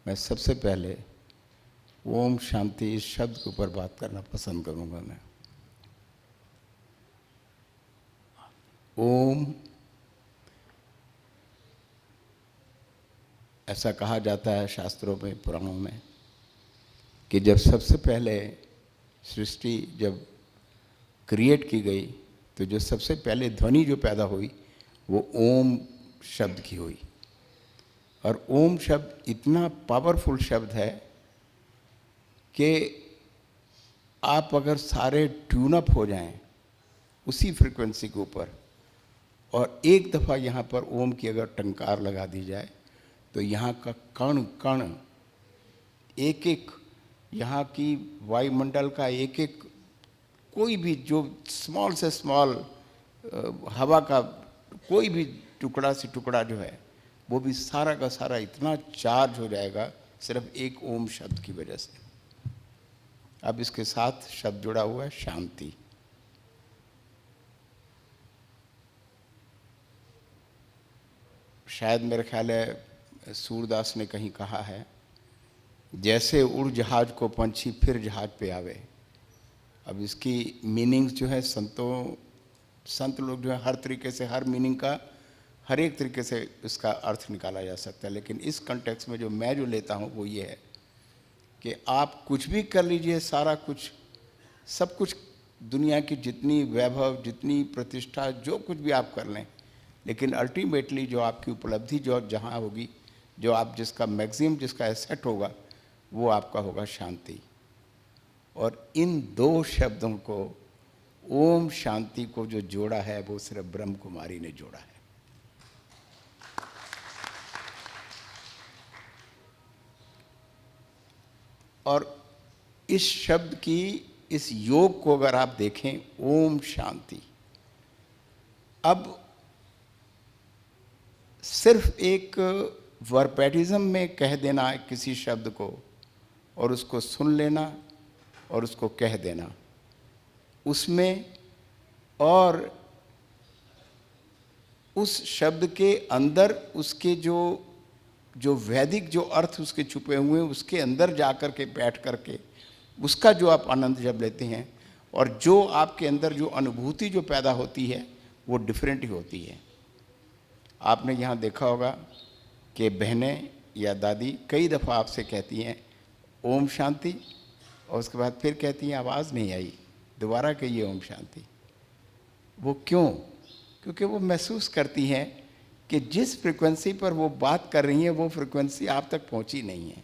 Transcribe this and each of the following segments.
मैं सबसे पहले ओम शांति इस शब्द के ऊपर बात करना पसंद करूंगा। मैं ओम, ऐसा कहा जाता है शास्त्रों में, पुराणों में, कि जब सबसे पहले सृष्टि जब क्रिएट की गई तो जो सबसे पहले ध्वनि जो पैदा हुई वो ओम शब्द की हुई। और ओम शब्द इतना पावरफुल शब्द है कि आप अगर सारे ट्यून अप हो जाएं उसी फ्रीक्वेंसी के ऊपर और एक दफ़ा यहाँ पर ओम की अगर टंकार लगा दी जाए तो यहाँ का कण कण, एक एक यहाँ की वायुमंडल का एक एक कोई भी जो स्मॉल से स्मॉल हवा का कोई भी टुकड़ा से टुकड़ा जो है वो भी सारा का सारा इतना चार्ज हो जाएगा सिर्फ एक ओम शब्द की वजह से। अब इसके साथ शब्द जुड़ा हुआ है शांति। शायद मेरे ख्याल है सूरदास ने कहीं कहा है, जैसे उड़ जहाज को पंछी फिर जहाज पे आवे। अब इसकी मीनिंग्स जो है संत लोग जो है हर तरीके से, हर मीनिंग का हर एक तरीके से इसका अर्थ निकाला जा सकता है, लेकिन इस कॉन्टेक्स्ट में जो मैं जो लेता हूँ वो ये है कि आप कुछ भी कर लीजिए, सारा कुछ, सब कुछ, दुनिया की जितनी वैभव, जितनी प्रतिष्ठा, जो कुछ भी आप कर लें, लेकिन अल्टीमेटली जो आपकी उपलब्धि जो जहाँ होगी, जो आप जिसका मैक्सिमम जिसका एसेट होगा वो आपका होगा शांति। और इन दो शब्दों को, ओम शांति को जो जोड़ा है वो सिर्फ ब्रह्म कुमारी ने जोड़ा है। और इस शब्द की, इस योग को अगर आप देखें, ओम शांति, अब सिर्फ एक वर्बैटिज्म में कह देना किसी शब्द को और उसको सुन लेना और उसको कह देना, उसमें और उस शब्द के अंदर उसके जो वैदिक जो अर्थ उसके छुपे हुए हैं उसके अंदर जाकर के बैठ करके उसका जो आप आनंद जब लेते हैं और जो आपके अंदर जो अनुभूति जो पैदा होती है वो डिफरेंट ही होती है। आपने यहाँ देखा होगा कि बहनें या दादी कई दफ़ा आपसे कहती हैं ओम शांति, और उसके बाद फिर कहती हैं आवाज़ नहीं आई, दोबारा कहिए ओम शांति। वो क्यों? क्योंकि वो महसूस करती हैं कि जिस फ्रिक्वेंसी पर वो बात कर रही हैं वो फ्रिक्वेंसी आप तक पहुंची नहीं है।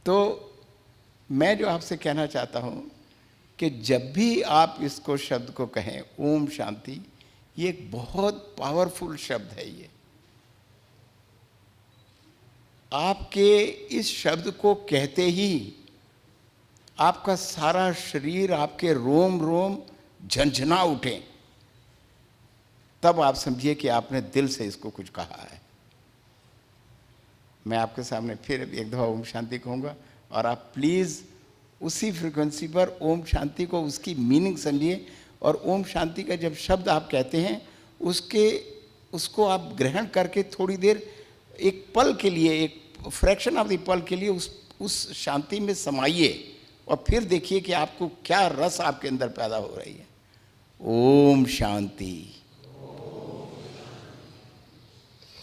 तो मैं जो आपसे कहना चाहता हूं कि जब भी आप इसको शब्द को कहें ओम शांति, ये एक बहुत पावरफुल शब्द है। ये आपके इस शब्द को कहते ही आपका सारा शरीर, आपके रोम रोम झंझना उठे, तब आप समझिए कि आपने दिल से इसको कुछ कहा है। मैं आपके सामने फिर एक दफ़ा ओम शांति कहूँगा और आप प्लीज़ उसी फ्रिक्वेंसी पर ओम शांति को, उसकी मीनिंग समझिए। और ओम शांति का जब शब्द आप कहते हैं उसको आप ग्रहण करके थोड़ी देर, एक पल के लिए, एक फ्रैक्शन ऑफ द पल के लिए उस शांति में समाइए और फिर देखिए कि आपको क्या रस आपके अंदर पैदा हो रही है। ओम शांति,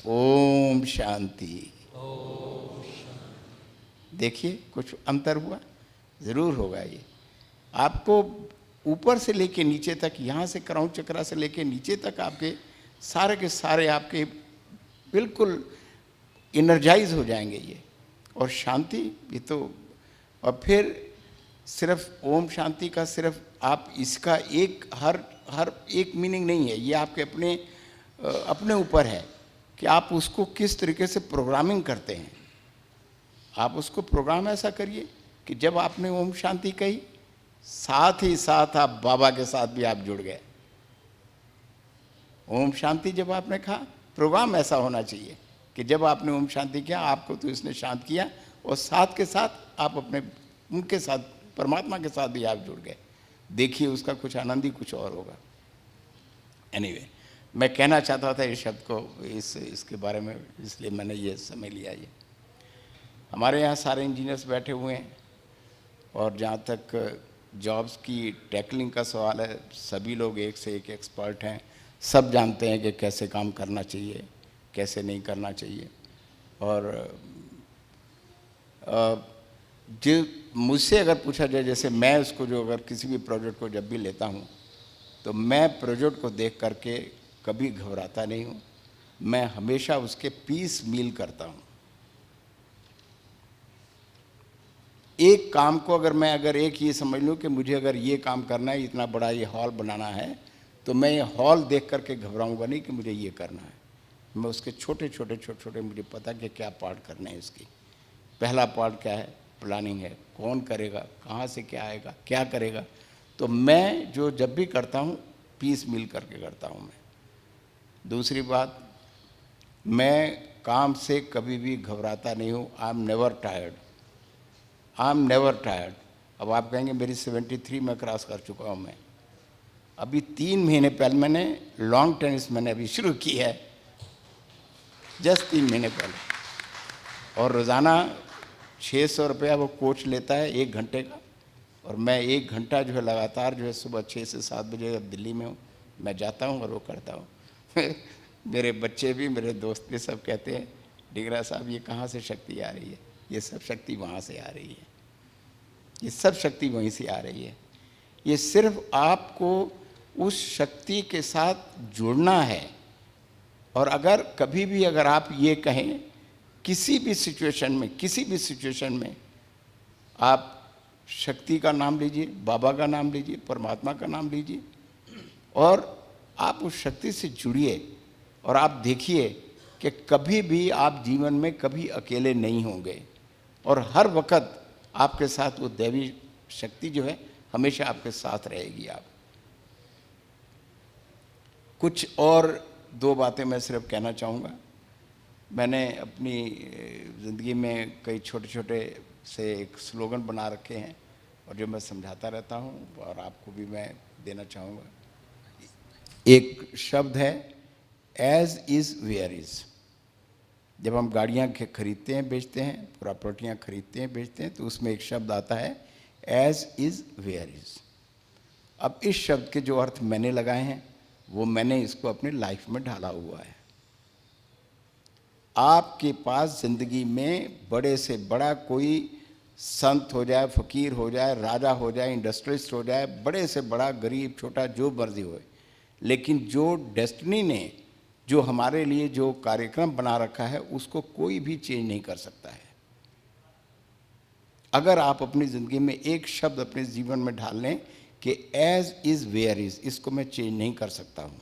ओम शांति। देखिए कुछ अंतर हुआ, ज़रूर होगा। ये आपको ऊपर से लेके नीचे तक, यहाँ से कराउंड चक्रा से लेके नीचे तक आपके सारे के सारे आपके बिल्कुल एनर्जाइज हो जाएंगे ये। और शांति ये तो, और फिर सिर्फ ओम शांति का सिर्फ आप इसका एक हर एक मीनिंग नहीं है, ये आपके अपने ऊपर है कि आप उसको किस तरीके से प्रोग्रामिंग करते हैं। आप उसको प्रोग्राम ऐसा करिए कि जब आपने ओम शांति कही, साथ ही साथ आप बाबा के साथ भी आप जुड़ गए। ओम शांति जब आपने कहा, प्रोग्राम ऐसा होना चाहिए कि जब आपने ओम शांति किया आपको तो इसने शांत किया और साथ के साथ आप अपने उनके साथ, परमात्मा के साथ भी आप जुड़ गए। देखिए उसका कुछ आनंद ही कुछ और होगा। एनीवे, मैं कहना चाहता था इस शब्द को, इसके बारे में, इसलिए मैंने ये समय लिया। ये हमारे यहाँ सारे इंजीनियर्स बैठे हुए हैं, और जहाँ तक जॉब्स की टैकलिंग का सवाल है, सभी लोग एक से एक एक्सपर्ट हैं, सब जानते हैं कि कैसे काम करना चाहिए, कैसे नहीं करना चाहिए। और जो मुझसे अगर पूछा जाए, जैसे मैं उसको जो अगर किसी भी प्रोजेक्ट को जब भी लेता हूँ तो मैं प्रोजेक्ट को देख करके कभी घबराता नहीं हूँ, मैं हमेशा उसके पीस मील करता हूँ। एक काम को अगर एक ये समझ लूँ कि मुझे अगर ये काम करना है, इतना बड़ा ये हॉल बनाना है, तो मैं ये हॉल देख करके घबराऊँगा नहीं कि मुझे ये करना है। मैं उसके छोटे छोटे मुझे पता कि क्या पार्ट करने हैं इसकी। पहला पार्ट क्या है, प्लानिंग है, कौन करेगा, कहाँ से क्या आएगा, क्या करेगा। तो मैं जो जब भी करता हूँ पीस मिल करके करता हूँ मैं। दूसरी बात, मैं काम से कभी भी घबराता नहीं हूँ। I am never tired, I am never tired. अब आप कहेंगे मेरी 73 में क्रॉस कर चुका हूँ मैं। अभी 3 महीने पहले मैंने लॉन्ग टेनिस मैंने अभी शुरू की है, जस्ट 3 महीने पहले। और रोज़ाना 600 रुपया वो कोच लेता है 1 घंटे का, और मैं 1 घंटा जो है लगातार जो है सुबह 6 से 7 बजे अब दिल्ली में हूँ, मैं जाता हूँ और वो करता हूँ। मेरे बच्चे भी, मेरे दोस्त भी सब कहते हैं, डिगरा साहब ये कहाँ से शक्ति आ रही है? ये सब शक्ति वहाँ से आ रही है, ये सब शक्ति वहीं से आ रही है। ये सिर्फ आपको उस शक्ति के साथ जुड़ना है। और अगर कभी भी अगर आप ये कहें, किसी भी सिचुएशन में आप शक्ति का नाम लीजिए, बाबा का नाम लीजिए, परमात्मा का नाम लीजिए, और आप उस शक्ति से जुड़िए, और आप देखिए कि कभी भी आप जीवन में कभी अकेले नहीं होंगे, और हर वक्त आपके साथ वो दैवी शक्ति जो है हमेशा आपके साथ रहेगी। आप कुछ और 2 बातें मैं सिर्फ कहना चाहूँगा। मैंने अपनी ज़िंदगी में कई छोटे से एक स्लोगन बना रखे हैं, और जो मैं समझाता रहता हूँ, और आपको भी मैं देना चाहूँगा। एक शब्द है एज इज़ वेयर इज़। जब हम गाड़ियाँ खरीदते हैं बेचते हैं, प्रॉपर्टियाँ खरीदते हैं बेचते हैं, तो उसमें एक शब्द आता है एज इज़ वेयर इज़। अब इस शब्द के जो अर्थ मैंने लगाए हैं वो मैंने इसको अपनी लाइफ में ढाला हुआ है। आपके पास ज़िंदगी में बड़े से बड़ा कोई संत हो जाए, फ़कीर हो जाए, राजा हो जाए, इंडस्ट्रियलिस्ट हो जाए, बड़े से बड़ा, गरीब, छोटा, जो मर्जी हो, लेकिन जो डेस्टिनी ने जो हमारे लिए जो कार्यक्रम बना रखा है उसको कोई भी चेंज नहीं कर सकता है। अगर आप अपनी ज़िंदगी में एक शब्द अपने जीवन में डाल लें कि एज इज़ वेयर इज़, इसको मैं चेंज नहीं कर सकता हूँ।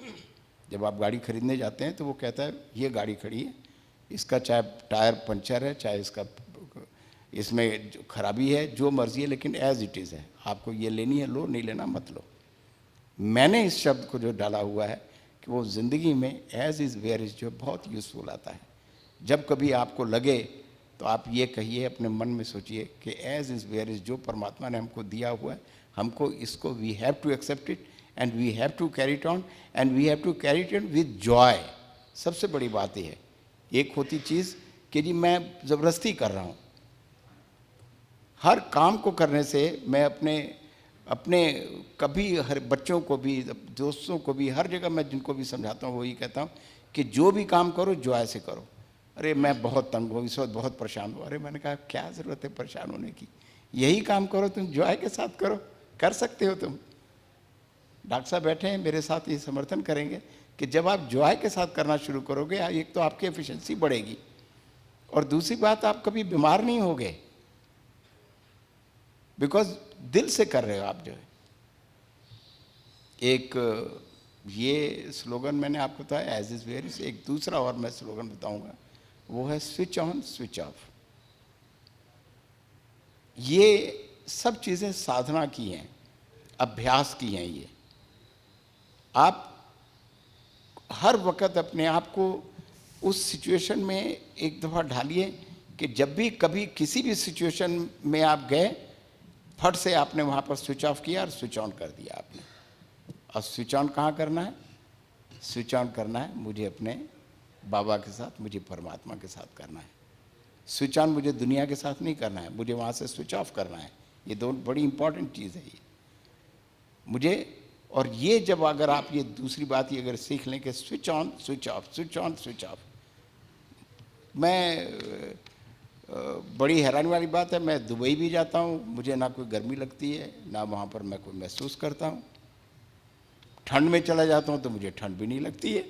जब आप गाड़ी खरीदने जाते हैं तो वो कहता है ये गाड़ी खड़ी है, इसका चाहे टायर पंचर है, चाहे इसमें खराबी है, जो मर्जी है, लेकिन एज इट इज़ है। आपको ये लेनी है लो, नहीं लेना मत लो। मैंने इस शब्द को जो डाला हुआ है कि वो ज़िंदगी में एज इज़ वेयर इज़ जो बहुत यूज़फुल आता है। जब कभी आपको लगे तो आप ये कहिए, अपने मन में सोचिए कि एज इज़ वेयर इज़, जो परमात्मा ने हमको दिया हुआ है, हमको इसको we have to accept it and we have to carry it on and we have to carry it with joy. सबसे बड़ी बात यह है, एक होती चीज़ कि जी मैं ज़बरदस्ती कर रहा हूँ। हर काम को करने से मैं अपने कभी हर बच्चों को भी, दोस्तों को भी, हर जगह मैं जिनको भी समझाता हूँ वही कहता हूँ कि जो भी काम करो जॉय से करो। अरे मैं बहुत तंग हूँ इस वक्त, बहुत परेशान हूँ। अरे मैंने कहा क्या ज़रूरत है परेशान होने की, यही काम करो, तुम जॉय के साथ करो, कर सकते हो तुम। डॉक्टर साहब बैठे हैं मेरे साथ, ये समर्थन करेंगे कि जब आप जॉय के साथ करना शुरू करोगे, एक तो आपकी एफिशिएंसी बढ़ेगी, और दूसरी बात आप कभी बीमार नहीं होगे, बिकॉज दिल से कर रहे हो आप जो है। एक ये स्लोगन मैंने आपको बताया एज इज़ वेयर इज़। एक दूसरा और मैं स्लोगन बताऊंगा, वो है स्विच ऑन स्विच ऑफ। ये सब चीज़ें साधना की हैं, अभ्यास की हैं। ये आप हर वक्त अपने आप को उस सिचुएशन में एक दफ़ा ढालिए कि जब भी कभी किसी भी सिचुएशन में आप गए, फट से आपने वहाँ पर स्विच ऑफ किया और स्विच ऑन कर दिया आपने। और स्विच ऑन कहाँ करना है? स्विच ऑन करना है मुझे अपने बाबा के साथ, मुझे परमात्मा के साथ करना है। स्विच ऑन मुझे दुनिया के साथ नहीं करना है, मुझे वहाँ से स्विच ऑफ करना है। ये दो बड़ी इंपॉर्टेंट चीज़ है ये मुझे। और ये जब अगर आप ये दूसरी बात ये अगर सीख लें कि switch on switch off, switch on switch off, मैं बड़ी हैरानी वाली बात है, मैं दुबई भी जाता हूँ, मुझे ना कोई गर्मी लगती है, ना वहाँ पर मैं कोई महसूस करता हूँ। ठंड में चला जाता हूँ तो मुझे ठंड भी नहीं लगती है।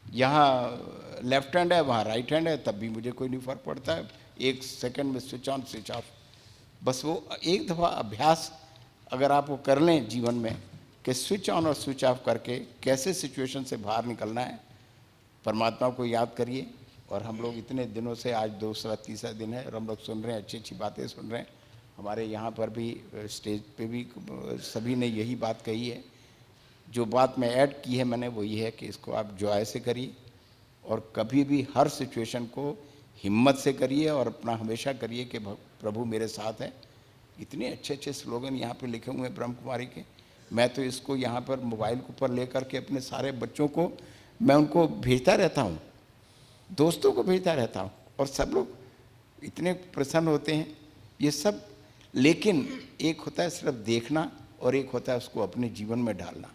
यहाँ लेफ्ट हैंड है, वहाँ राइट हैंड है, तब भी मुझे कोई नहीं फ़र्क पड़ता है। 1 सेकंड में स्विच ऑन स्विच ऑफ। बस वो एक दफ़ा अभ्यास अगर आप वो कर लें जीवन में कि स्विच ऑन और स्विच ऑफ करके कैसे सिचुएशन से बाहर निकलना है, परमात्मा को याद करिए। और हम लोग इतने दिनों से, आज दूसरा तीसरा दिन है और हम लोग सुन रहे हैं, अच्छी अच्छी बातें सुन रहे हैं। हमारे यहाँ पर भी स्टेज पे भी सभी ने यही बात कही है। जो बात मैं ऐड की है मैंने वो ये है कि इसको आप जॉय से करिए और कभी भी हर सिचुएशन को हिम्मत से करिए और अपना हमेशा करिए कि प्रभु मेरे साथ है। इतने अच्छे अच्छे स्लोगन यहाँ पे लिखे हुए हैं ब्रह्म कुमारी के। मैं तो इसको यहाँ पर मोबाइल के ऊपर ले करके अपने सारे बच्चों को मैं उनको भेजता रहता हूँ, दोस्तों को भेजता रहता हूँ, और सब लोग इतने प्रसन्न होते हैं ये सब। लेकिन एक होता है सिर्फ देखना और एक होता है उसको अपने जीवन में ढालना।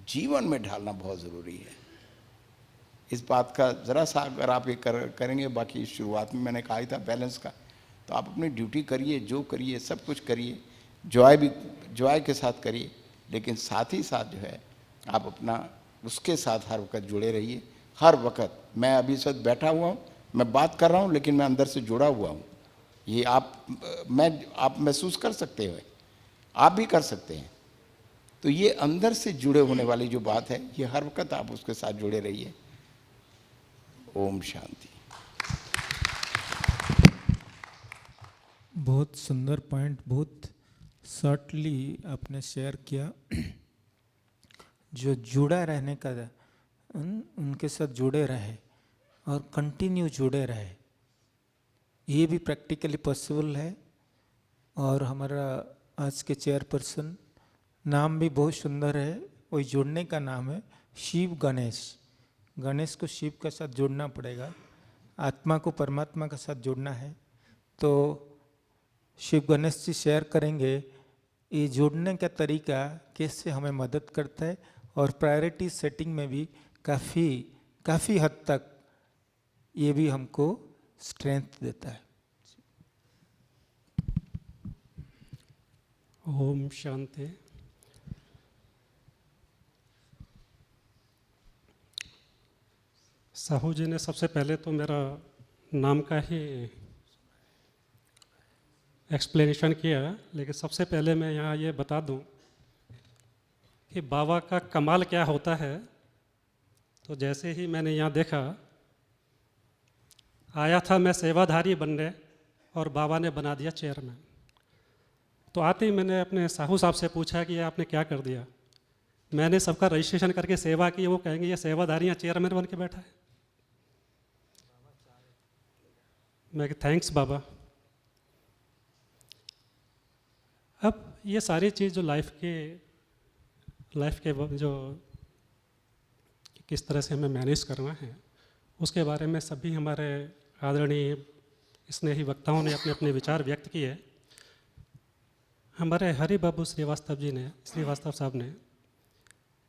जीवन में ढालना बहुत ज़रूरी है। इस बात का ज़रा सा अगर आप ये करेंगे, बाकी शुरुआत में मैंने कहा ही था बैलेंस का, तो आप अपनी ड्यूटी करिए, जो करिए सब कुछ करिए, जॉय भी जॉय के साथ करिए, लेकिन साथ ही साथ जो है आप अपना उसके साथ हर वक्त जुड़े रहिए। हर वक्त मैं अभी इस वक्त बैठा हुआ हूँ, मैं बात कर रहा हूँ, लेकिन मैं अंदर से जुड़ा हुआ हूँ। ये आप महसूस कर सकते हो, आप भी कर सकते हैं। तो ये अंदर से जुड़े होने वाली जो बात है, ये हर वक्त आप उसके साथ जुड़े रहिए। ओम शांति। बहुत सुंदर पॉइंट, बहुत शॉर्टली आपने शेयर किया। जो जुड़ा रहने का, उनके साथ जुड़े रहे और कंटिन्यू जुड़े रहे, ये भी प्रैक्टिकली पॉसिबल है। और हमारा आज के चेयरपर्सन, नाम भी बहुत सुंदर है, वही जुड़ने का नाम है शिव गणेश। गणेश को शिव के साथ जोड़ना पड़ेगा, आत्मा को परमात्मा के साथ जोड़ना है। तो शिव गणेश जी शेयर करेंगे ये जोड़ने का तरीका कैसे हमें मदद करता है, और प्रायोरिटी सेटिंग में भी काफ़ी हद तक ये भी हमको स्ट्रेंथ देता है। ओम शांति। साहू जी ने सबसे पहले तो मेरा नाम का ही एक्सप्लेनेशन किया, लेकिन सबसे पहले मैं यहाँ ये बता दूँ कि बाबा का कमाल क्या होता है। तो जैसे ही मैंने यहाँ देखा, आया था मैं सेवाधारी बनने और बाबा ने बना दिया चेयरमैन। तो आते ही मैंने अपने साहू साहब से पूछा कि ये आपने क्या कर दिया। मैंने सबका रजिस्ट्रेशन करके सेवा की, वो कहेंगे ये सेवाधारी यहाँ चेयरमैन बन के बैठा है। मैं थैंक्स बाबा। अब ये सारी चीज़ जो लाइफ के जो किस तरह से हमें मैनेज करना है, उसके बारे में सभी हमारे आदरणीय स्नेही वक्ताओं ने अपने अपने विचार व्यक्त किए। हमारे हरि बाबू श्रीवास्तव साहब ने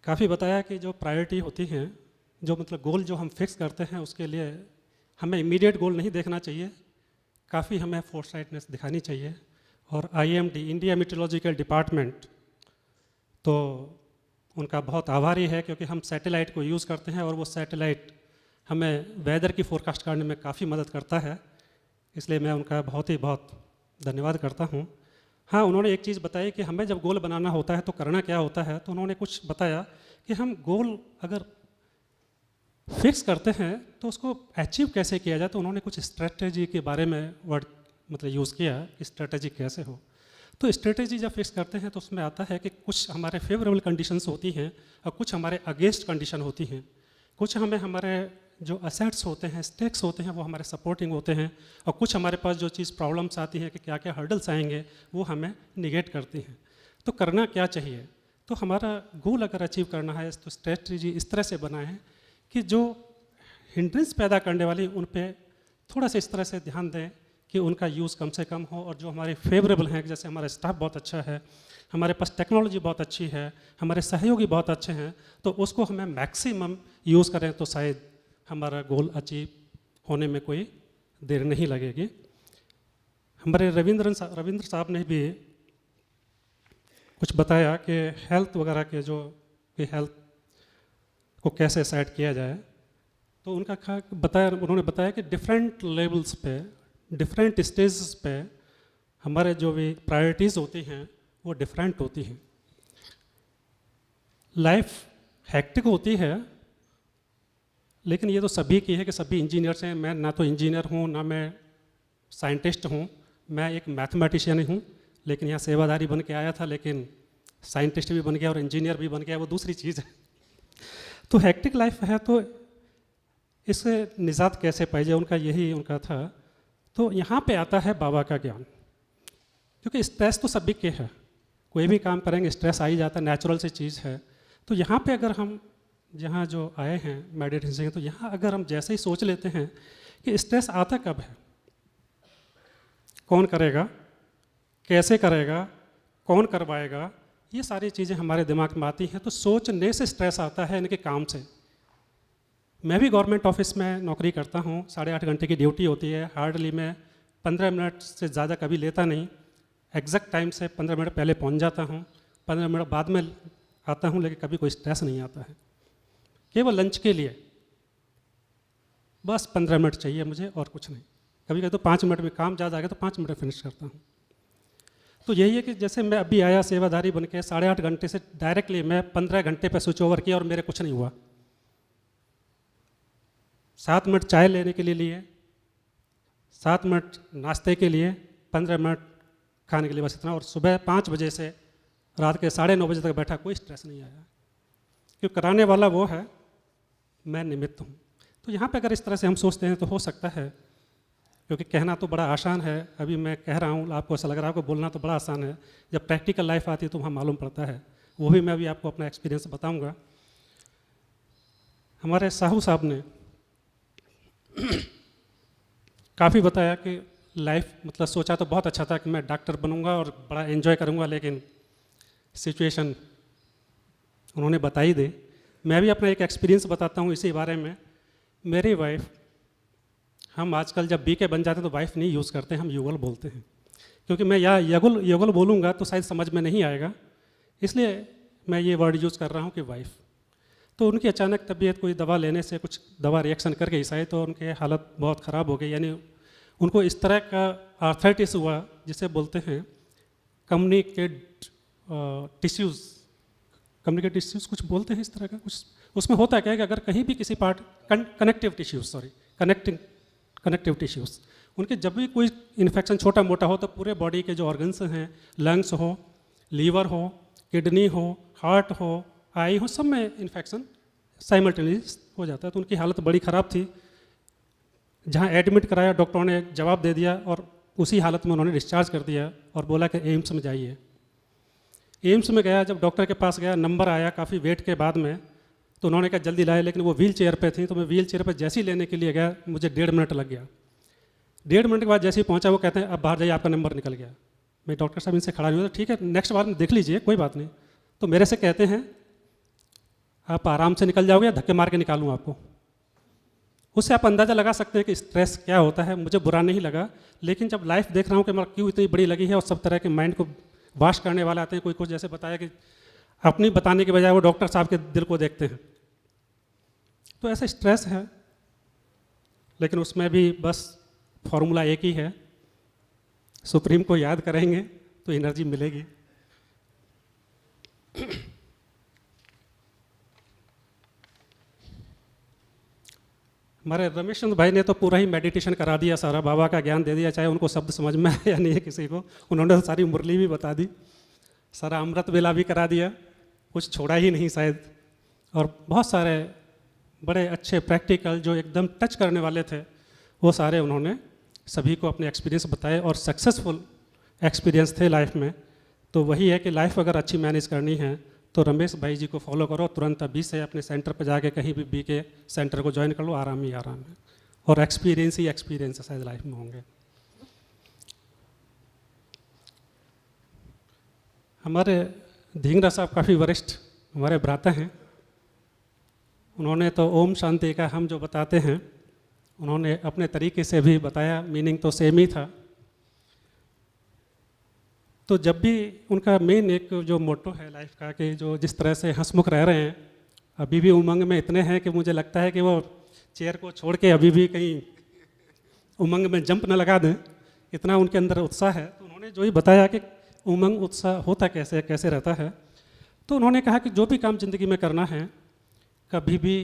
काफ़ी बताया कि जो प्रायोरिटी होती हैं, जो मतलब गोल जो हम फिक्स करते हैं, उसके लिए हमें इमीडिएट गोल नहीं देखना चाहिए, काफ़ी हमें फोरसाइटनेस दिखानी चाहिए। और IMD इंडिया मीटरोलॉजिकल डिपार्टमेंट तो उनका बहुत आभारी है, क्योंकि हम सैटेलाइट को यूज़ करते हैं और वो सैटेलाइट हमें वेदर की फोरकास्ट करने में काफ़ी मदद करता है। इसलिए मैं उनका बहुत धन्यवाद करता हूँ। हाँ, उन्होंने एक चीज़ बताई कि हमें जब गोल बनाना होता है तो करना क्या होता है। तो उन्होंने कुछ बताया कि हम गोल अगर फिक्स करते हैं तो उसको अचीव कैसे किया जाए। तो उन्होंने कुछ स्ट्रेटजी के बारे में वर्ड मतलब यूज़ किया कि स्ट्रेटजी कैसे हो। तो स्ट्रेटजी जब फिक्स करते हैं तो उसमें आता है कि कुछ हमारे फेवरेबल कंडीशंस होती हैं और कुछ हमारे अगेंस्ट कंडीशन होती हैं। कुछ हमारे जो असेट्स होते हैं, स्टेक्स होते हैं, वो हमारे सपोर्टिंग होते हैं, और कुछ हमारे पास जो चीज़ प्रॉब्लम्स आती हैं कि क्या क्या हर्डल्स आएंगे, वो हमें निगेट करती हैं। तो करना क्या चाहिए। तो हमारा गोल अगर अचीव करना है तो स्ट्रेटजी इस तरह से बनाएं कि जो हिंड्रेंस पैदा करने वाली उन पे थोड़ा सा इस तरह से ध्यान दें कि उनका यूज़ कम से कम हो, और जो हमारे फेवरेबल हैं, जैसे हमारा स्टाफ बहुत अच्छा है, हमारे पास टेक्नोलॉजी बहुत अच्छी है, हमारे सहयोगी बहुत अच्छे हैं, तो उसको हमें मैक्सिमम यूज़ करें तो शायद हमारा गोल अचीव होने में कोई देर नहीं लगेगी। हमारे रविंद्र साहब ने भी कुछ बताया कि हेल्थ वगैरह के जो कि हेल्थ को कैसे सेट किया जाए, तो उन्होंने बताया कि डिफरेंट लेवल्स पे, डिफरेंट स्टेजेस पे हमारे जो भी प्रायोरिटीज़ होती हैं वो डिफरेंट होती हैं। लाइफ हैक्टिक होती है, लेकिन ये तो सभी की है कि सभी इंजीनियर्स हैं। मैं ना तो इंजीनियर हूँ, ना मैं साइंटिस्ट हूँ, मैं एक मैथमेटिशियन हूँ, लेकिन यहाँ सेवादारी बन के आया था, लेकिन साइंटिस्ट भी बन गया और इंजीनियर भी बन गया, वो दूसरी चीज़ है। तो हैक्टिक लाइफ है, तो इससे निजात कैसे पाई जाए, उनका था। तो यहाँ पे आता है बाबा का ज्ञान, क्योंकि स्ट्रेस तो सभी के है, कोई भी काम करेंगे स्ट्रेस आ ही जाता है, नेचुरल सी चीज़ है। तो यहाँ पे अगर हम यहाँ जो आए हैं मेडिटेशन, तो यहाँ अगर हम जैसे ही सोच लेते हैं कि स्ट्रेस आता कब है, कौन करेगा, कैसे करेगा, कौन करवाएगा, ये सारी चीज़ें हमारे दिमाग में आती हैं। तो सोचने से स्ट्रेस आता है, इनके काम से। मैं भी गवर्नमेंट ऑफिस में नौकरी करता हूँ, 8.5 घंटे की ड्यूटी होती है। हार्डली मैं 15 मिनट से ज़्यादा कभी लेता नहीं, एग्जैक्ट टाइम से 15 मिनट पहले पहुँच जाता हूँ, 15 मिनट बाद में आता हूँ, लेकिन कभी कोई स्ट्रेस नहीं आता है। केवल लंच के लिए बस 15 मिनट चाहिए मुझे, और कुछ नहीं। कभी कभी तो 5 मिनट में काम ज़्यादा आ गया तो 5 मिनट फिनिश करता हूँ। तो यही है कि जैसे मैं अभी आया सेवादारी बन के, 8.5 घंटे से डायरेक्टली मैं 15 घंटे पर स्विच ओवर किया और मेरे कुछ नहीं हुआ। 7 मिनट चाय लेने के लिए 7 मिनट नाश्ते के लिए, 15 मिनट खाने के लिए, बस इतना। और सुबह 5 बजे से रात के 9:30 बजे तक बैठा, कोई स्ट्रेस नहीं आया, क्योंकि कराने वाला वो है, मैं निमित्त हूँ। तो यहाँ पे अगर इस तरह से हम सोचते हैं तो हो सकता है, क्योंकि कहना तो बड़ा आसान है, अभी मैं कह रहा हूँ, आपको ऐसा लग रहा है, आपको बोलना तो बड़ा आसान है, जब प्रैक्टिकल लाइफ आती है तो वहाँ मालूम पड़ता है। वो भी मैं अभी आपको अपना एक्सपीरियंस बताऊँगा। हमारे साहू साहब ने काफ़ी बताया कि लाइफ मतलब सोचा तो बहुत अच्छा था कि मैं डॉक्टर बनूंगा और बड़ा एंजॉय करूंगा, लेकिन सिचुएशन उन्होंने बताई दे। मैं भी अपना एक एक्सपीरियंस बताता हूँ इसी बारे में। मेरी वाइफ, हम आजकल जब बीके बन जाते हैं तो वाइफ नहीं यूज़ करते, हम युगल बोलते हैं, क्योंकि मैं या युगल बोलूँगा तो शायद समझ में नहीं आएगा, इसलिए मैं ये वर्ड यूज़ कर रहा हूँ कि वाइफ। तो उनकी अचानक तबीयत, कोई दवा लेने से कुछ दवा रिएक्शन कर गई शायद, तो उनके हालत बहुत ख़राब हो गई। यानी उनको इस तरह का आर्थराइटिस हुआ जिसे बोलते हैं कम्युनिकेट टिश्यूज़, कम्युनिकेट टिश्यूज़ कुछ बोलते हैं इस तरह का कुछ। उसमें होता क्या है कि अगर कहीं भी किसी पार्ट, कनेक्टिव टिश्यूज़, उनके जब भी कोई इन्फेक्शन छोटा मोटा हो तो पूरे बॉडी के जो ऑर्गन्स हैं, लंग्स हो, लीवर हो, किडनी हो, हार्ट हो, आई हो, सब में इन्फेक्शन साइमल्टेनियस हो जाता है। तो उनकी हालत बड़ी ख़राब थी। जहाँ एडमिट कराया डॉक्टरों ने जवाब दे दिया और उसी हालत में उन्होंने डिस्चार्ज कर दिया और बोला कि एम्स में जाइए। एम्स में गया, जब डॉक्टर के पास गया, नंबर आया काफ़ी वेट के बाद में, तो उन्होंने कहा जल्दी लाए, लेकिन वो व्हील चेयर पर थी। तो मैं व्हील चेयर पर जैसे ही लेने के लिए गया, मुझे 1.5 मिनट लग गया। 1.5 मिनट के बाद जैसे ही पहुँचा, वो कहते हैं अब बाहर जाइए, आपका नंबर निकल गया। मैं डॉक्टर साहब इनसे खड़ा नहीं हुआ, ठीक है नेक्स्ट बार में देख लीजिए, कोई बात नहीं। तो मेरे से कहते हैं आप आराम से निकल जाओगे या धक्के मार के निकालूँ आपको। उससे आप अंदाज़ा लगा सकते हैं कि स्ट्रेस क्या होता है। मुझे बुरा नहीं लगा, लेकिन जब लाइफ देख रहा हूँ कि मतलब क्यों इतनी बड़ी लगी है, और सब तरह के माइंड को वाश करने वाले आते हैं। कोई कुछ जैसे बताया कि अपनी बताने के बजाय वो डॉक्टर साहब के दिल को देखते हैं, तो ऐसा स्ट्रेस है। लेकिन उसमें भी बस फॉर्मूला एक ही है, सुप्रीम को याद करेंगे तो एनर्जी मिलेगी। हमारे रमेश चंद्र भाई ने तो पूरा ही मेडिटेशन करा दिया, सारा बाबा का ज्ञान दे दिया, चाहे उनको शब्द समझ में आया या नहीं है किसी को। उन्होंने तो सारी मुरली भी बता दी, सारा अमृत वेला भी करा दिया, कुछ छोड़ा ही नहीं शायद। और बहुत सारे बड़े अच्छे प्रैक्टिकल जो एकदम टच करने वाले थे, वो सारे उन्होंने सभी को अपने एक्सपीरियंस बताए और सक्सेसफुल एक्सपीरियंस थे लाइफ में। तो वही है कि लाइफ अगर अच्छी मैनेज करनी है तो रमेश भाई जी को फॉलो करो, तुरंत अभी से अपने सेंटर पर जाके कहीं भी बीके सेंटर को ज्वाइन कर लो, आराम ही आराम है। और एक्सपीरियंस ही एक्सपीरियंस शायद लाइफ में होंगे। हमारे धिंगरा साहब काफ़ी वरिष्ठ हमारे भ्राता हैं। उन्होंने तो ओम शांति का हम जो बताते हैं, उन्होंने अपने तरीके से भी बताया, मीनिंग तो सेम ही था। तो जब भी उनका मेन एक जो मोटो है लाइफ का कि जो जिस तरह से हंसमुख रह रहे हैं, अभी भी उमंग में इतने हैं कि मुझे लगता है कि वो चेयर को छोड़ के अभी भी कहीं उमंग में जंप न लगा दें, इतना उनके अंदर उत्साह है। तो उन्होंने जो ही बताया कि उमंग उत्साह होता कैसे कैसे रहता है, तो उन्होंने कहा कि जो भी काम ज़िंदगी में करना है कभी भी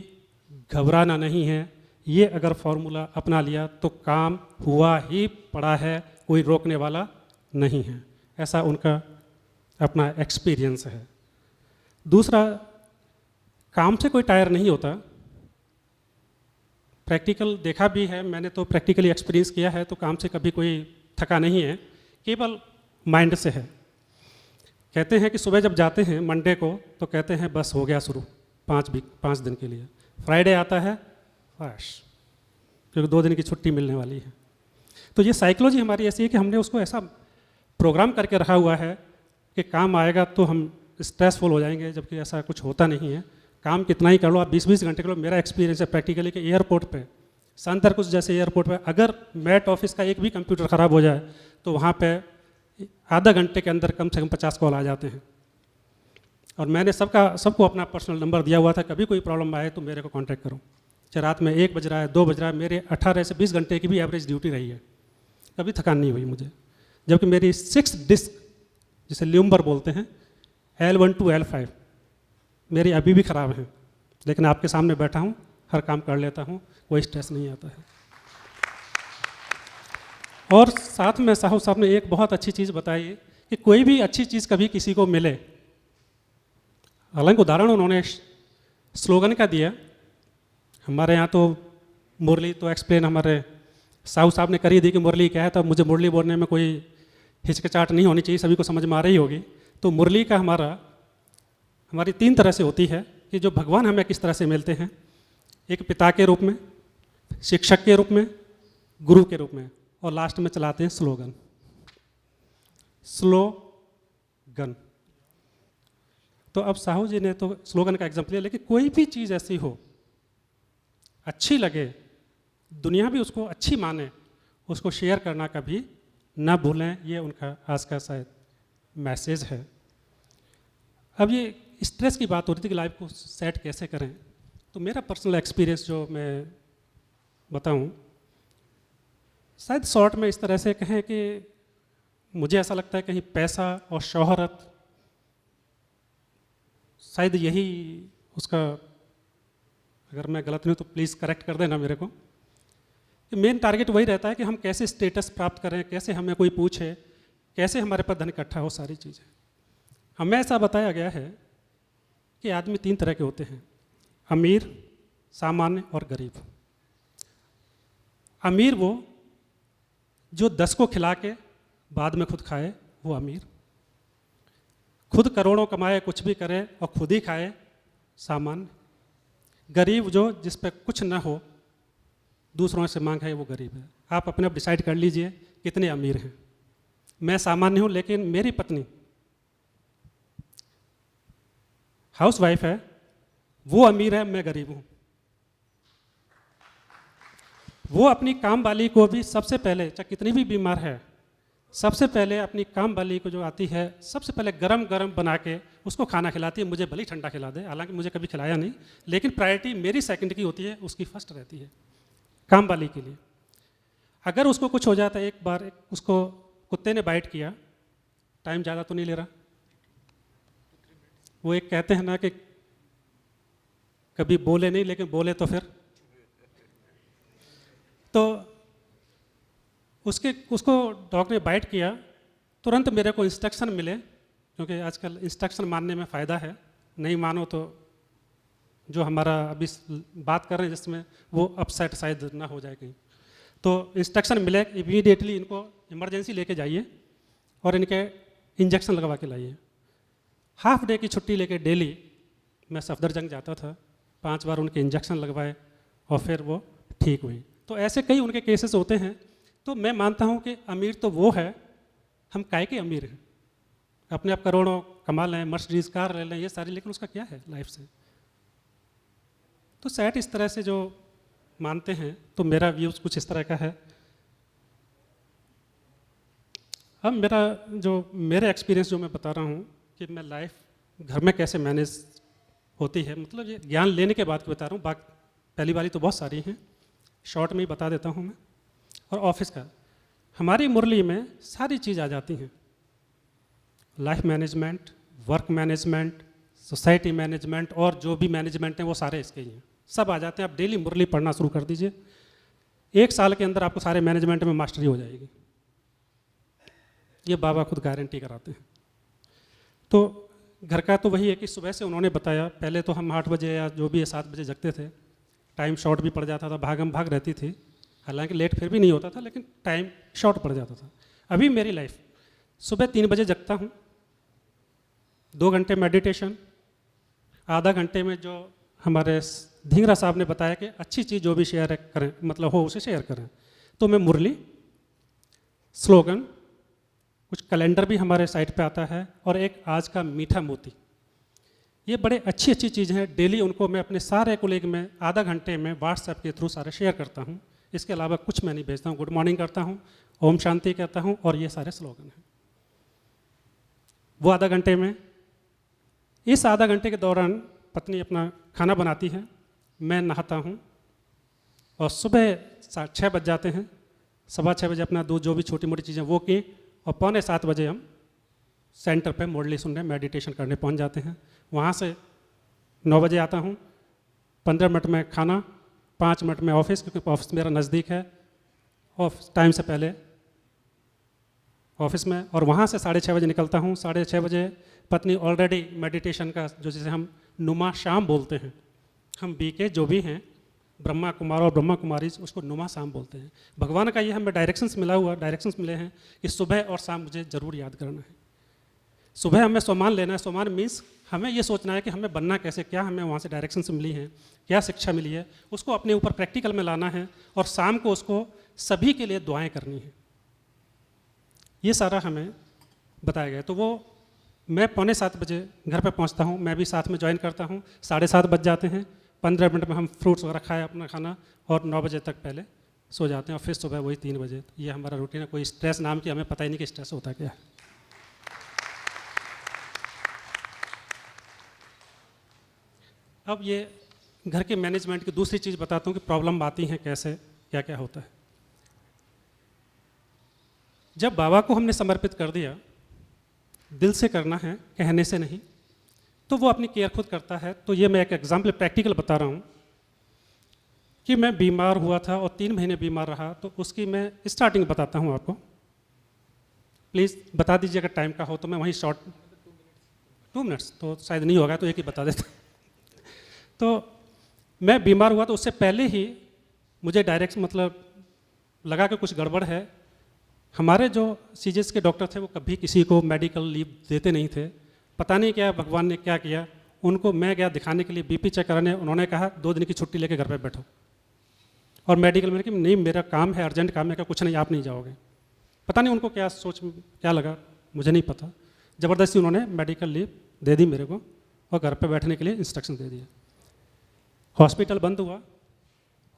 घबराना नहीं है। ये अगर फॉर्मूला अपना लिया तो काम हुआ ही पड़ा है, कोई रोकने वाला नहीं है। ऐसा उनका अपना एक्सपीरियंस है। दूसरा, काम से कोई टायर नहीं होता। प्रैक्टिकल देखा भी है मैंने, तो प्रैक्टिकली एक्सपीरियंस किया है, तो काम से कभी कोई थका नहीं है, केवल माइंड से है। कहते हैं कि सुबह जब जाते हैं मंडे को तो कहते हैं बस हो गया शुरू 5 दिन के लिए। फ्राइडे आता है बस, क्योंकि 2 दिन की छुट्टी मिलने वाली है। तो ये साइकोलॉजी हमारी ऐसी है कि हमने उसको ऐसा प्रोग्राम करके रखा हुआ है कि काम आएगा तो हम स्ट्रेसफुल हो जाएंगे, जबकि ऐसा कुछ होता नहीं है। काम कितना ही कर लो आप, 20-20 घंटे कर लो। मेरा एक्सपीरियंस है प्रैक्टिकली कि एयरपोर्ट पे, सांतरकुछ जैसे एयरपोर्ट पे अगर मैट ऑफिस का एक भी कंप्यूटर ख़राब हो जाए तो वहाँ पे आधा घंटे के अंदर कम से कम 50 कॉल आ जाते हैं। और मैंने सबको अपना पर्सनल नंबर दिया हुआ था, कभी कोई प्रॉब्लम आए तो मेरे को कांटेक्ट करो। चाहे रात में 1 बज रहा है, 2 बज रहा है, मेरे 18 से 20 घंटे की भी एवरेज ड्यूटी रही है, कभी थकान नहीं हुई मुझे। जबकि मेरी 6 डिस्क जिसे ल्यूम्बर बोलते हैं, L1 to L5 मेरी अभी भी ख़राब है, लेकिन आपके सामने बैठा हूँ, हर काम कर लेता हूँ, कोई स्ट्रेस नहीं आता है। और साथ में साहू साहब ने एक बहुत अच्छी चीज़ बताई कि कोई भी अच्छी चीज़ कभी किसी को मिले, हालांकि उदाहरण उन्होंने स्लोगन का दिया। हमारे यहाँ तो मुरली तो एक्सप्लेन हमारे साहू साहब ने करी दी कि मुरली क्या है, तो मुझे मुरली बोलने में कोई हिचकिचाहट नहीं होनी चाहिए, सभी को समझ में आ रही होगी। तो मुरली का हमारी 3 तरह से होती है कि जो भगवान हमें किस तरह से मिलते हैं, एक पिता के रूप में, शिक्षक के रूप में, गुरु के रूप में, और लास्ट में चलाते हैं स्लोगन। तो अब साहू जी ने तो स्लोगन का एग्जाम्पल लिया, लेकिन कोई भी चीज़ ऐसी हो अच्छी लगे, दुनिया भी उसको अच्छी माने, उसको शेयर करना कभी ना भूलें। ये उनका आज का शायद मैसेज है। अब ये स्ट्रेस की बात हो रही थी कि लाइफ को सेट कैसे करें, तो मेरा पर्सनल एक्सपीरियंस जो मैं बताऊं, शायद शॉर्ट में इस तरह से कहें कि मुझे ऐसा लगता है कहीं पैसा और शोहरत, शायद यही उसका, अगर मैं गलत नहीं हूँ तो प्लीज़ करेक्ट कर देना मेरे को, कि मेन टारगेट वही रहता है कि हम कैसे स्टेटस प्राप्त करें, कैसे हमें कोई पूछे, कैसे हमारे पास धन इकट्ठा हो, सारी चीज़ें। हमें ऐसा बताया गया है कि आदमी 3 तरह के होते हैं, अमीर, सामान्य और गरीब। अमीर वो जो 10 को खिला के बाद में खुद खाए, वो अमीर। खुद करोड़ों कमाए, कुछ भी करे और खुद ही खाए, सामान्य। गरीब जो जिस पे कुछ ना हो, दूसरों से मांग है, वो गरीब है। आप अपने आप डिसाइड कर लीजिए कितने अमीर हैं। मैं सामान्य हूँ, लेकिन मेरी पत्नी हाउस वाइफ है, वो अमीर है, मैं गरीब हूँ। वो अपनी काम वाली को भी सबसे पहले, चाहे कितनी भी बीमार है, सबसे पहले अपनी काम वाली को जो आती है, सबसे पहले गरम गरम बना के उसको खाना खिलाती है। मुझे भले ही ठंडा खिला दे, हालांकि मुझे कभी खिलाया नहीं, लेकिन प्रायोरिटी मेरी सेकंड की होती है, उसकी फर्स्ट रहती है काम वाली के लिए। अगर उसको कुछ हो जाता है, एक बार उसको कुत्ते ने बाइट किया, टाइम ज़्यादा तो नहीं ले रहा, वो एक कहते हैं ना कि कभी बोले नहीं लेकिन बोले तो फिर, तो उसको डॉग ने बाइट किया, तुरंत मेरे को इंस्ट्रक्शन मिले, क्योंकि आजकल इंस्ट्रक्शन मानने में फ़ायदा है, नहीं मानो तो जो हमारा अभी बात कर रहे हैं जिसमें वो अपसेट शायद ना हो जाए कहीं। तो इंस्ट्रक्शन मिले, इमीडिएटली इनको इमरजेंसी लेके जाइए और इनके इंजेक्शन लगवा के लाइए। हाफ डे की छुट्टी लेके डेली मैं सफदरजंग जाता था, 5 बार उनके इंजेक्शन लगवाए और फिर वो ठीक हुई। तो ऐसे कई उनके केसेस होते हैं। तो मैं मानता हूँ कि अमीर तो वो है, हम काहे के अमीर हैं, अपने आप करोड़ों कमा लें, मर्सिडीज कार ले लें, ये सारी, लेकिन उसका क्या है लाइफ से। तो सेट इस तरह से जो मानते हैं, तो मेरा व्यूज़ कुछ इस तरह का है। अब मेरे एक्सपीरियंस जो मैं बता रहा हूँ कि मैं लाइफ घर में कैसे मैनेज होती है, मतलब ये ज्ञान लेने के बाद की बता रहा हूँ, बाकी पहली वाली तो बहुत सारी हैं, शॉर्ट में ही बता देता हूँ मैं। और ऑफिस का, हमारी मुरली में सारी चीज़ आ जाती हैं, life management, work management, society management, और जो भी मैनेजमेंट हैं वो सारे इसके ही हैं, सब आ जाते हैं। आप डेली मुरली पढ़ना शुरू कर दीजिए, 1 साल के अंदर आपको सारे मैनेजमेंट में मास्टरी हो जाएगी, ये बाबा खुद गारंटी कराते हैं। तो घर का तो वही है कि सुबह से उन्होंने बताया, पहले तो हम 8 बजे या जो भी है 7 बजे जगते थे, टाइम शॉर्ट भी पड़ जाता था, भागम भाग रहती थी, हालांकि लेट फिर भी नहीं होता था, लेकिन टाइम शॉर्ट पड़ जाता था। अभी मेरी लाइफ, सुबह 3 बजे जगता हूँ, 2 घंटे मेडिटेशन, आधा घंटे में जो हमारे धिंगरा साहब ने बताया कि अच्छी चीज़ जो भी शेयर करें, मतलब हो उसे शेयर करें, तो मैं मुरली, स्लोगन, कुछ कैलेंडर भी हमारे साइट पे आता है, और एक आज का मीठा मोती, ये बड़े अच्छी अच्छी चीज़ें हैं। डेली उनको मैं अपने सारे कोलीग में आधा घंटे में व्हाट्सएप के थ्रू सारे शेयर करता हूँ। इसके अलावा कुछ मैं नहीं भेजता हूँ। गुड मॉर्निंग करता हूँ, ओम शांति कहता हूँ, और ये सारे स्लोगन हैं। वो आधा घंटे में, इस आधा घंटे के दौरान पत्नी अपना खाना बनाती है, मैं नहाता हूँ, और सुबह 6 बज जाते हैं, 6:15 बजे अपना दूध जो भी छोटी मोटी चीज़ें वो की, और 6:45 बजे हम सेंटर पे मुरली सुनने, मेडिटेशन करने पहुंच जाते हैं। वहाँ से 9 बजे आता हूँ, 15 मिनट में खाना, 5 मिनट में ऑफिस, क्योंकि ऑफिस मेरा नज़दीक है, ऑफिस टाइम से पहले ऑफिस में, और वहाँ से 6:30 बजे निकलता हूँ। 6:30 बजे पत्नी ऑलरेडी मेडिटेशन का, जो जिसे हम नुमा शाम बोलते हैं, हम बीके जो भी हैं, ब्रह्मा कुमार और ब्रह्मा कुमारी, उसको नुमा शाम बोलते हैं। भगवान का ये हमें डायरेक्शंस मिले हैं कि सुबह और शाम मुझे ज़रूर याद करना है। सुबह हमें सोमान लेना है, सोमान मीन्स हमें ये सोचना है कि हमें बनना कैसे, क्या हमें वहाँ से डायरेक्शंस मिली हैं, क्या शिक्षा मिली है, उसको अपने ऊपर प्रैक्टिकल में लाना है, और शाम को उसको सभी के लिए दुआएं करनी है। ये सारा हमें बताया गया। तो वो मैं 6:45 बजे घर पे पहुंचता हूं, मैं भी साथ में ज्वाइन करता हूं। 7:30 बज जाते हैं, 15 मिनट में हम फ्रूट्स वगैरह खाए अपना खाना, और 9 बजे तक पहले सो जाते हैं, और फिर सुबह वही 3 बजे। ये हमारा रूटीन है। कोई स्ट्रेस नाम की हमें पता ही नहीं कि स्ट्रेस होता क्या है। अब ये घर के मैनेजमेंट की दूसरी चीज़ बताता हूँ कि प्रॉब्लम आती हैं कैसे, क्या क्या होता है। जब बाबा को हमने समर्पित कर दिया, दिल से करना है, कहने से नहीं, तो वो अपनी केयर खुद करता है। तो ये मैं एक एग्जाम्पल प्रैक्टिकल बता रहा हूँ कि मैं बीमार हुआ था और 3 महीने बीमार रहा, तो उसकी मैं स्टार्टिंग बताता हूँ आपको। प्लीज़ बता दीजिए अगर टाइम का हो तो, मैं वहीं शॉर्ट 2 मिनट्स तो शायद नहीं होगा, तो एक ही बता देता। तो मैं बीमार हुआ तो उससे पहले ही मुझे डायरेक्ट मतलब लगा कि कुछ गड़बड़ है। हमारे जो सीजीएस के डॉक्टर थे वो कभी किसी को मेडिकल लीव देते नहीं थे। पता नहीं क्या भगवान ने क्या किया, उनको मैं गया दिखाने के लिए बीपी चेक कराने, उन्होंने कहा 2 दिन की छुट्टी लेके घर पे बैठो। और मेडिकल में कि नहीं मेरा काम है, अर्जेंट काम है, क्या कुछ नहीं आप नहीं जाओगे। पता नहीं उनको क्या सोच क्या लगा, मुझे नहीं पता। ज़बरदस्ती उन्होंने मेडिकल लीव दे दी मेरे को और घर पे बैठने के लिए इंस्ट्रक्शन दे दिए। हॉस्पिटल बंद हुआ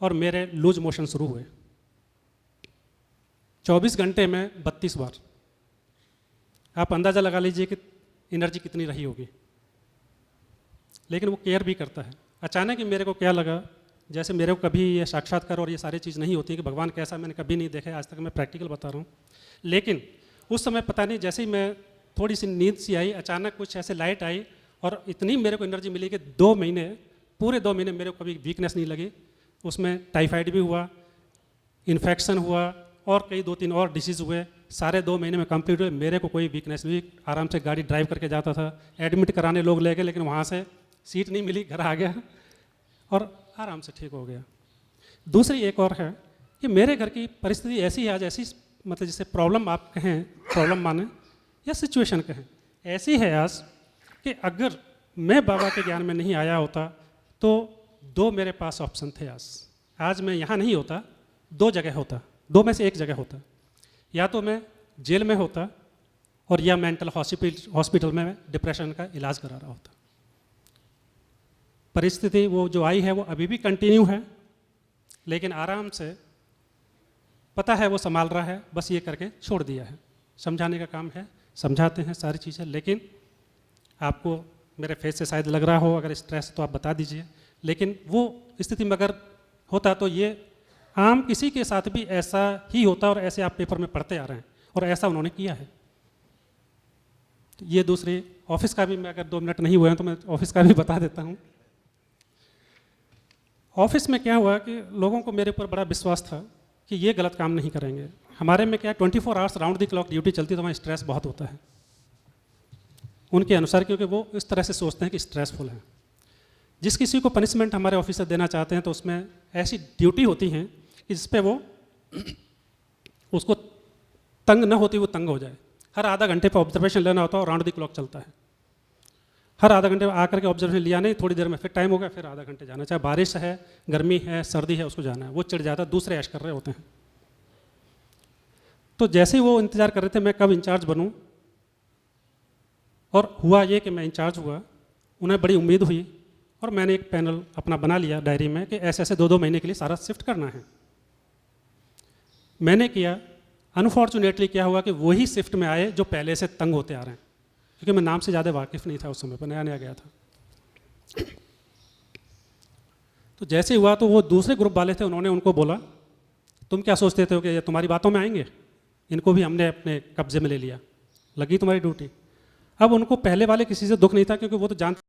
और मेरे लूज मोशन शुरू हुए। 24 घंटे में 32 बार। आप अंदाज़ा लगा लीजिए कि एनर्जी कितनी रही होगी। लेकिन वो केयर भी करता है। अचानक ही मेरे को क्या लगा, जैसे मेरे को कभी ये साक्षात्कार और ये सारी चीज़ नहीं होती कि भगवान कैसा मैंने कभी नहीं देखा, आज तक मैं प्रैक्टिकल बता रहा हूँ। लेकिन उस समय पता नहीं, जैसे ही मैं थोड़ी सी नींद सी आई, अचानक कुछ ऐसे लाइट आई और इतनी मेरे को एनर्जी मिली कि 2 महीने, पूरे 2 महीने मेरे को कभी वीकनेस नहीं लगी। उसमें टाइफाइड भी हुआ, इन्फेक्शन हुआ और कई 2-3 और डिसीज़ हुए। सारे 2 महीने में कंप्लीट हुए। मेरे को कोई वीकनेस नहीं, आराम से गाड़ी ड्राइव करके जाता था। एडमिट कराने लोग ले गए, लेकिन वहाँ से सीट नहीं मिली, घर आ गया और आराम से ठीक हो गया। दूसरी एक और है कि मेरे घर की परिस्थिति ऐसी है आज, ऐसी मतलब जिसे प्रॉब्लम आप कहें, प्रॉब्लम माने या सिचुएशन कहें, ऐसी है आज कि अगर मैं बाबा के ज्ञान में नहीं आया होता तो 2 मेरे पास ऑप्शन थे। आज मैं यहाँ नहीं होता दो जगह होता, दो में से एक जगह होता। या तो मैं जेल में होता और या मेंटल हॉस्पिटल में मैं डिप्रेशन का इलाज करा रहा होता। परिस्थिति वो जो आई है वो अभी भी कंटिन्यू है, लेकिन आराम से पता है वो संभाल रहा है, बस ये करके छोड़ दिया है। समझाने का काम है, समझाते हैं सारी चीज़ें, लेकिन आपको मेरे फेस से शायद लग रहा हो अगर स्ट्रेस तो आप बता दीजिए। लेकिन वो स्थिति में अगर होता तो ये आम किसी के साथ भी ऐसा ही होता और ऐसे आप पेपर में पढ़ते आ रहे हैं और ऐसा उन्होंने किया है। तो ये दूसरी ऑफिस का भी, मैं अगर 2 मिनट नहीं हुए हैं तो मैं ऑफिस का भी बता देता हूँ। ऑफिस में क्या हुआ कि लोगों को मेरे ऊपर बड़ा विश्वास था कि ये गलत काम नहीं करेंगे। हमारे में क्या 24 hours round the clock duty चलती है, तो वहाँ स्ट्रेस बहुत होता है उनके अनुसार, क्योंकि वो इस तरह से सोचते हैं कि स्ट्रेसफुल है। जिस किसी को पनिशमेंट हमारे ऑफिसर देना चाहते हैं तो उसमें ऐसी ड्यूटी होती हैं कि जिस पे वो उसको तंग न होती वो तंग हो जाए। हर आधा घंटे पे ऑब्जर्वेशन लेना होता है और राउंड द क्लॉक चलता है। हर आधा घंटे आकर के ऑब्जर्वेशन लिया नहीं, थोड़ी देर में फिर टाइम हो गया, फिर आधा घंटे जाना, चाहे बारिश है, गर्मी है, सर्दी है, उसको जाना है। वो चिढ़ जाता है, दूसरे ऐश कर रहे होते हैं। तो जैसे ही वो इंतजार कर रहे थे मैं कब इंचार्ज बनूं, और हुआ ये कि मैं इंचार्ज हुआ। उन्हें बड़ी उम्मीद हुई और मैंने एक पैनल अपना बना लिया डायरी में कि ऐसे ऐसे 2-2 महीने के लिए सारा शिफ्ट करना है। मैंने किया। अनफॉर्चुनेटली क्या हुआ कि वही शिफ्ट में आए जो पहले से तंग होते आ रहे हैं, क्योंकि मैं नाम से ज़्यादा वाकिफ़ नहीं था उस समय पर, नया नया गया था। तो जैसे हुआ तो वो दूसरे ग्रुप वाले थे, उन्होंने उनको बोला तुम क्या सोचते थे कि ये तुम्हारी बातों में आएंगे, इनको भी हमने अपने कब्जे में ले लिया, लगी तुम्हारी ड्यूटी। अब उनको पहले वाले किसी से दुख नहीं था, क्योंकि वो तो जानते